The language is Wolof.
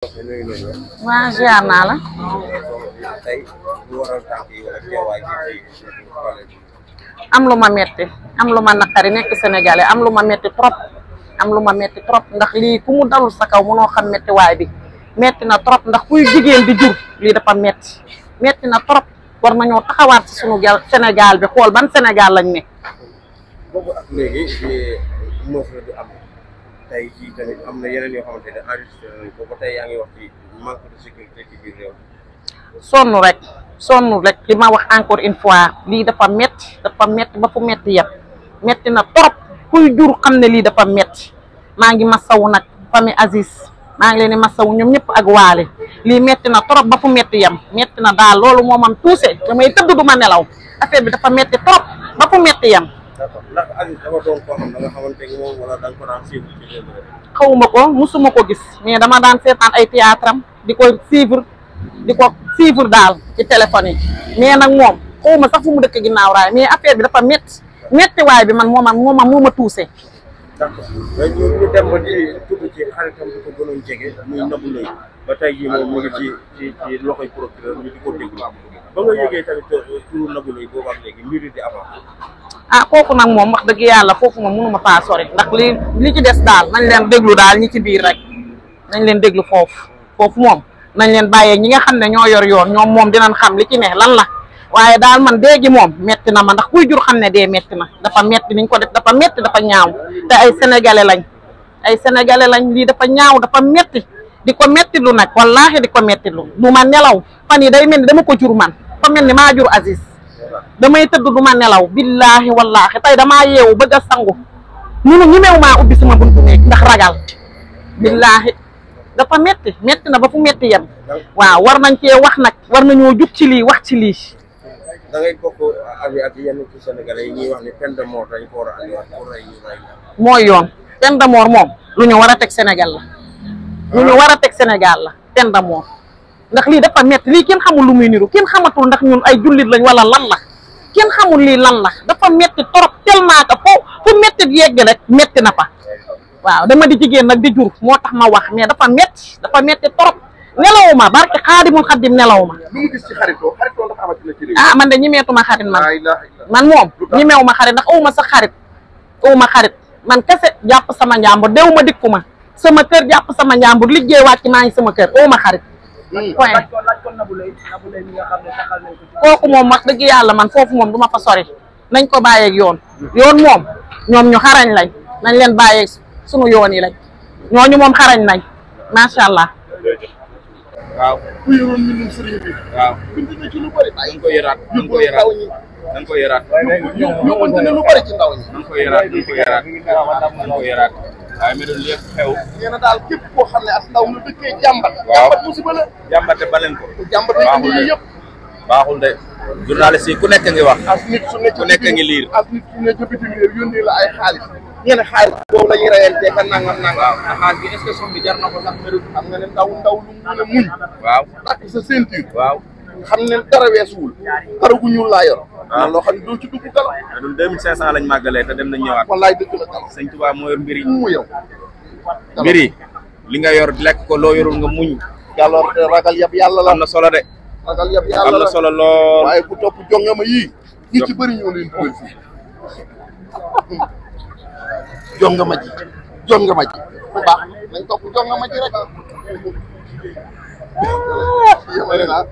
waa ziar naa la. am lu ma metti am lu ma naqari nekk sénégalais am lu ma metti trop ndax lii ku mu dalul sa kaw mënoo xam metti waay bi metti na trop ndax kuy jigéen di jur lii dafa metti na trop war nañoo taxawaat ci sunu Sénégal bi xool ban Sénégal lañ ne. boobu ak léegi mosula du am tey jii tamit am na yeneen yoo xamante ne enregistré nañ ko ba tey yaa ngi wax ci manque de sécurité ci biir réew. sonn rek li ma wax encore une fois lii dafa metti ba fu metti yëpp metti na trop kuy jur xam ne lii dafa metti maa ngi masawu nag famille Aziz maa ngi leen di masawu ñoom ñëpp ak waale lii metti na trop ba fu metti yem metti na daal loolu moo man tuuse damay tëdd du ma nelaw affaire bi dafa metti trop ba fu metti yem. d'accord ndax Aziz dafa doon koo xam da nga xamante ni moom wala da nga ko daan suivre ci réew mi. xawuma ko musuma ko gis mais dama daan seetaan ay théâtre am di ko suivre daal ci téléphone yi mais nag moom xawma sax fu mu dëkk ginnaaw raay mais affaire bi dafa metti waay bi man moo ma tuuse. d'accord mais ñu dem ba di tudd ci xaritam di ko gënoon jege muy Nabou Leye ba tey jii moom mu ngi ci loxoy procureur ñu di ko déglu ba nga yëgee tamit turu Nabou Leye boobu ak léegi mbir yi di avant. kooku nag moom wax dëgg yàlla foofu moom mënuma faa sori ndax li ci des daal nañ leen déglu daal ñi ci biir rek nañ leen déglu foofu moom nañ leen bàyyee ñi nga xam ne ñoo yor yoon ñoom moom dinañ xam li ci ne lan la waaye daal man dee gi moom metti na ma ndax kuy jur xam ne dee metti na dafa metti niñ ko def dafa metti dafa ñaaw te ay sénégalais lañ lii dafa ñaaw dafa metti di ko metti lu nag wallaahi di ko metti lu du ma nelaw fan yi day mel ni dama ko jur man fa mel ni maa jur Aziz damay tëdd du ma nelaw billaahi wallaahi tey damaa yeewu bëgg a sangu ñi meew maa ubbi sama buntu néeg ndax ragal billaahi dafa metti na ba fu metti yem waaw war nañ cee wax nag war nañoo jug ci lii wax ci lii. da ngay bokk ak yenn ci Sénégalais yi ñuy wax ni peine de mort dañ ko war a andiwaat pour rey ñu rey. mooy yoon peine de mort moom lu ñu war a teg Sénégal la. lu ñu war a teg Sénégal la peine de mort ndax lii dafa metti lii kenn xamul lu muy niru kenn xamatul ndax ñun ay jullit lañ wala lan la kenn xamul lii lan la dafa metti trop tellement que fu metti yegg rek metti na fa. waaw dama di jigéen nag di jur moo tax ma wax mais dafa metti trop nelawuma barke Xaadimul Xaadim nelawuma. lu mu gis ci xaritoo dafa amatina ci man de ñimeetuma xarit man moom ñimewuma xarit ndax awuma sax xarit man kese jàpp sama njàmbur dew ma dikkuma sama kër jàpp sama njàmbur liggéey wàcc maa ngi sama kër awuma xarit point kooku moom wax dëgg yàlla man foofu moom du ma fa sori nañ ko bàyyeeg yoon moom ñoom ñu xarañ lañ nañ leen bàyyeeg sunu yoon yi lañ ñooñu moom xarañ nañ macha allah. waaw ku yoroon mbindum sëriñ bi. waaw bind na ci lu bëri. dañ ko yëraat yóbbante ne lu bëri ci ndaw ñi. dañ ko yëraat waaye mais loolu lépp xew. nee na daal képp koo xam ne as ndaw lu dëkkee jàmbat. waaw jàmbat musiba la. jàmbate baleen ko. jàmbat yi indi yi yëpp. baaxul de journaliste yi ku nekk ngi wax. as nit su nekk ku nekk ngi liir. as nit su nekk bitim réew yónnee la ay xaalis. ñeneen xaalis boobu la ñuy reyantee ka nangam. waaw xaalis bi est-ce que somme bi jar na ko sax mérite. xam nga ne ndaw lu mun a muñ. waaw takk sa ceinture. waaw xam ne dara weesuwul. dara gu ñuul laa yor. waaw loo xam ne doo ci dugg galo. mais ñun 2500 lañ màggalee te dem nañ ñëwaat. wallaay dëgg la galo. sëñ Tuubaa moo yor mbir yi. mu yow. mbir yi li nga yor lekk ko loo yorul nga muñ. yàlla ragal yab yàlla la. am na solo de. ragal yab yàlla am la na solo lool. waaye ku topp jongama yii. ñi ci bëri ñoo leen dugal fii. jongama ji bu baax nañ topp jongama ji rek. yemale naa